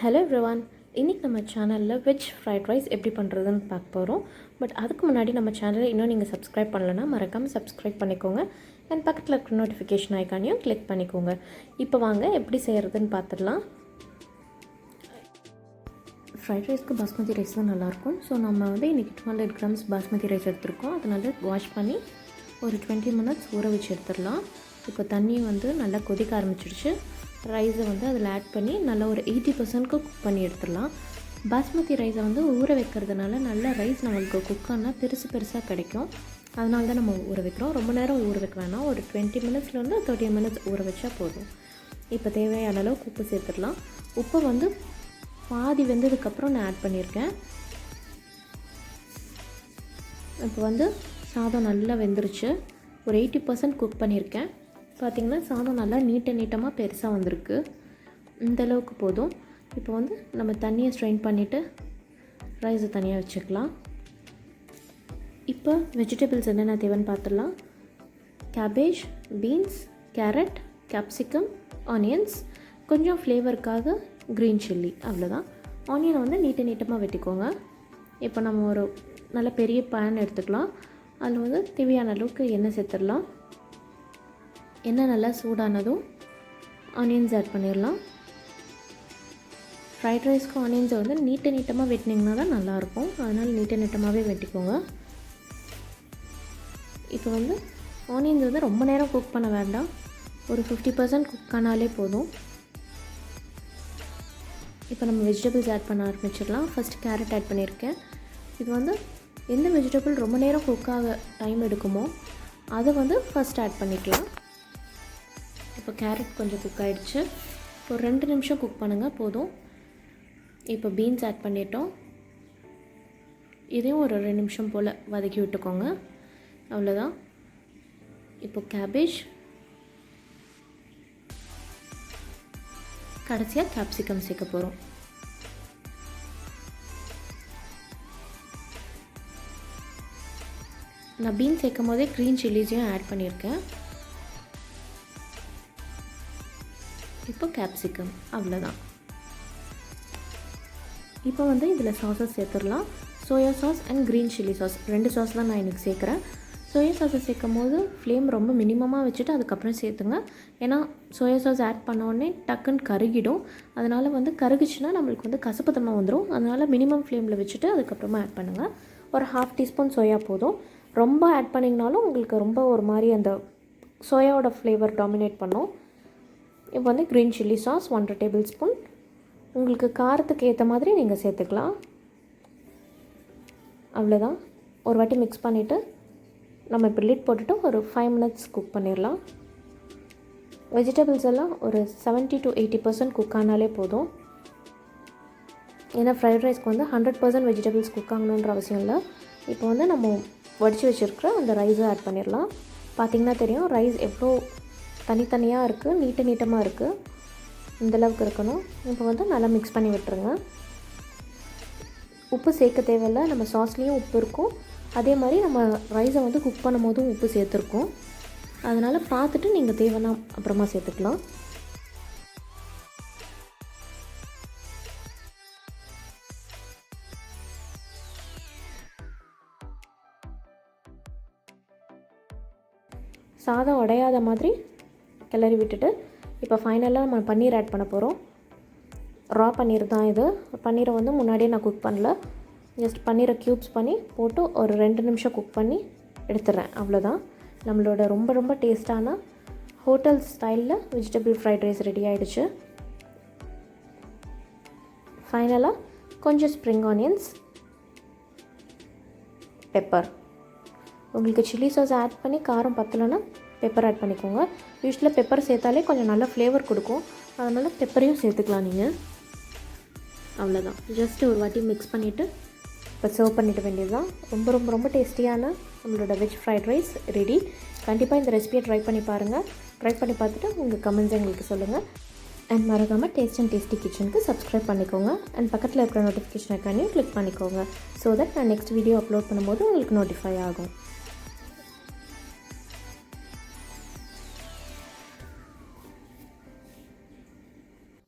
Hello everyone. இன்னைக்கு நம்ம சேனல்ல வெஜ் ஃப்ரைட் ரைஸ் எப்படி பண்றதுன்னு பார்க்க போறோம். பட் அதுக்கு முன்னாடி நம்ம சேனலை இன்னும் நீங்க Subscribe பண்ணலனா மறக்காம Subscribe பண்ணிக்கோங்க. and பக்கத்துல இருக்க நோட்டிஃபிகேஷன் ஐகானையும் கிளிக் பண்ணிக்கோங்க. இப்போ வாங்க எப்படி செய்யறதுன்னு பார்த்துடலாம். ஃப்ரைட் ரைஸ்க்கு பாஸ்மதி ரைஸ் தான் நல்லா இருக்கும். சோ நம்ம வந்து இன்னைக்கு 200 grams பாஸ்மதி ரைஸ் எடுத்துருக்கோம். அதை நல்லா வாஷ் பண்ணி ஒரு 20 minutes ஊற வச்சு எடுத்துடலாம். இப்போ தண்ணி வந்து நல்லா கொதிக்க ஆரம்பிச்சிடுச்சு. ரைஸை வந்து அதில் ஆட் பண்ணி நல்லா ஒரு 80% குக் பண்ணி எடுத்துடலாம். பாஸ்மதி ரைஸை வந்து ஊற வைக்கிறதுனால நல்ல ரைஸ் நம்மளுக்கு குக் ஆனால் பெருசாக கிடைக்கும். அதனால தான் நம்ம ஊற வைக்கிறோம். ரொம்ப நேரம் ஊற வைக்க வேணாம். ஒரு 20 minutesலேருந்து 30 minutes ஊற வச்சா போதும். இப்போ தேவையான அளவுக்கு உப்பு சேர்த்துடலாம். உப்பை வந்து பாதி வெந்ததுக்கப்புறம் நான் ஆட் பண்ணியிருக்கேன். இப்போ வந்து சாதம் நல்லா வெந்துருச்சு. ஒரு 80% குக் பண்ணியிருக்கேன். பார்த்திங்கன்னா சாதம் நல்லா நீட்டமாக பெருசாக வந்திருக்கு. இந்தளவுக்கு போதும். இப்போ வந்து நம்ம தண்ணியை ஸ்ட்ரெயின் பண்ணிவிட்டு ரைஸை தனியாக வச்சுக்கலாம். இப்போ வெஜிடபிள்ஸ் என்னென்ன தேவைன்னு பார்த்துடலாம். Cabbage, beans, carrot, capsicum, onions, கொஞ்சம் ஃப்ளேவருக்காக க்ரீன் சில்லி, அவ்வளோதான். ஆனியனை வந்து நீட்டமாக வெட்டிக்கோங்க. இப்போ நம்ம ஒரு நல்ல பெரிய பேன் எடுத்துக்கலாம். அதில் வந்து தேவையான அளவுக்கு எண்ணெய் சேர்த்துடலாம். எண்ணெய் நல்லா சூடானதும் ஆனியன்ஸ் ஆட் பண்ணிடலாம். ஃப்ரைட் ரைஸ்க்கு ஆனியன்ஸை வந்து நீட்டமாக வெட்டினீங்கன்னா தான் நல்லாயிருக்கும். அதனால் நீட்டமாகவே வெட்டிக்கோங்க. இப்போ வந்து ஆனியன்ஸ் வந்து ரொம்ப நேரம் குக் பண்ண வேண்டாம். ஒரு 50% குக் ஆனாலே போதும். இப்போ நம்ம வெஜிடபிள்ஸ் ஆட் பண்ண ஆரம்பிச்சிடலாம். ஃபஸ்ட்டு கேரட் ஆட் பண்ணியிருக்கேன். இது வந்து எந்த வெஜிடபிள் ரொம்ப நேரம் குக் ஆக டைம் எடுக்குமோ அதை வந்து ஃபஸ்ட் ஆட் பண்ணிக்கலாம். இப்போ கேரட் கொஞ்சம் குக் ஆகிடுச்சு. ஒரு 2 நிமிஷம் குக் பண்ணுங்கள் போதும். இப்போ பீன்ஸ் ஆட் பண்ணிட்டோம். இதையும் ஒரு 2 நிமிஷம் போல் வதக்கி விட்டுக்கோங்க. அவ்வளோதான். இப்போ கேபேஜ், கடைசியாக கேப்சிகம் சேர்க்க போகிறோம். நான் பீன்ஸ் சேர்க்கும் போதே க்ரீன் சில்லிஸையும் ஆட் பண்ணியிருக்கேன். இப்போ கேப்சிகம், அவ்வளோதான். இப்போ வந்து இதில் சாஸஸ் சேர்த்துடலாம். Soya sauce and green chilli sauce 2 sauce தான் நான் இன்றைக்கி சேர்க்குறேன். சோயா சாஸை சேர்க்கும் போது ஃப்ளேம் ரொம்ப மினிமமாக வச்சுட்டு அதுக்கப்புறம் சேர்த்துங்க. ஏன்னா சோயா சாஸ் ஆட் பண்ணோடனே டக்குன்னு கருகிடும். அதனால் வந்து கருகிச்சுன்னா நம்மளுக்கு வந்து கசப்புத்தன்மை வந்துடும். அதனால் மினிமம் ஃப்ளேமில் வச்சுட்டு அதுக்கப்புறமா ஆட் பண்ணுங்கள். ஒரு 1/2 டீஸ்பூன் சோயா போதும். ரொம்ப ஆட் பண்ணிங்கனாலும் உங்களுக்கு ரொம்ப ஒரு மாதிரி அந்த சோயாவோட ஃப்ளேவர் டாமினேட் பண்ணும். இப்போ வந்து green chilli sauce 1 table spoon. உங்களுக்கு காரத்துக்கு ஏற்ற மாதிரி நீங்கள் சேர்த்துக்கலாம். அவ்வளோதான். ஒரு வாட்டி மிக்ஸ் பண்ணிவிட்டு நம்ம இப்போ லிட் போட்டுட்டு ஒரு 5 minutes குக் பண்ணிடலாம். வெஜிடபிள்ஸ் எல்லாம் ஒரு 70 to 80% குக் ஆனாலே போதும். ஏன்னா ஃப்ரைட் ரைஸ்க்கு வந்து 100% வெஜிடபிள்ஸ் குக் ஆகணுன்ற அவசியம் இல்லை. இப்போ வந்து நம்ம வடித்து வச்சுருக்கிற அந்த ரைஸை ஆட் பண்ணிடலாம். பார்த்திங்கன்னா தெரியும் ரைஸ் எவ்வளோ தனித்தனியாக இருக்குது, நீட்டமாக இருக்குது. இந்தளவுக்கு இருக்கணும். இப்போ வந்து நல்லா மிக்ஸ் பண்ணி விட்டுருங்க. உப்பு சேர்க்க தேவையில்லை. நம்ம சாஸ்லேயும் உப்பு இருக்கும். அதே மாதிரி நம்ம ரைஸை வந்து குக் பண்ணும் போதும் உப்பு சேர்த்துருக்கோம். அதனால் பார்த்துட்டு நீங்கள் தேவைன்னா அப்புறமா சேர்த்துக்கலாம். சாதம் உடையாத மாதிரி கிளறி விட்டுட்டு இப்போ ஃபைனலாக நம்ம பன்னீர் ஆட் பண்ண போகிறோம். ரா பன்னீர் தான் இது. பன்னீரை வந்து முன்னாடியே நான் குக் பண்ணல. ஜஸ்ட் பன்னீரை க்யூப்ஸ் பண்ணி போட்டு ஒரு 2 நிமிஷம் குக் பண்ணி எடுத்துடுறேன். அவ்வளோதான். நம்மளோட ரொம்ப டேஸ்ட்டான ஹோட்டல் ஸ்டைலில் வெஜிடபிள் ஃப்ரைட் ரைஸ் ரெடி ஆகிடுச்சு. ஃபைனலாக கொஞ்சம் ஸ்ப்ரிங் ஆனியன்ஸ், பெப்பர். உங்களுக்கு சில்லி சாஸ் ஆட் பண்ணி காரம் பத்தலைன்னா பெப்பர் ஆட் பண்ணிக்கோங்க. யூஸ்வலாக பெப்பர் சேர்த்தாலே கொஞ்சம் நல்ல ஃப்ளேவர் கொடுக்கும். அதனால் பெப்பரையும் சேர்த்துக்கலாம் நீங்கள். அவ்வளோதான். ஜஸ்ட் ஒரு வாட்டி மிக்ஸ் பண்ணிவிட்டு இப்போ சர்வ் பண்ணிட வேண்டியது தான். ரொம்ப டேஸ்டியான நம்மளோட வெஜ் ஃப்ரைட் ரைஸ் ரெடி. கண்டிப்பாக இந்த ரெசிபியை ட்ரை பண்ணி பாருங்கள். ட்ரை பண்ணி பார்த்துட்டு உங்கள் கமெண்ட்ஸ் எங்களுக்கு சொல்லுங்கள். அண்ட் மறக்காமல் டேஸ்ட் அண்ட் டேஸ்டி கிச்சனுக்கு சப்ஸ்கிரைப் பண்ணிக்கோங்க. அண்ட் பக்கத்தில் இருக்கிற நோட்டிஃபிகேஷன் ஐக்கானையும் கிளிக் பண்ணிக்கோங்க. ஸோ தட் நான் நெக்ஸ்ட் வீடியோ அப்லோட் பண்ணும்போது உங்களுக்கு நோட்டிஃபை ஆகும்.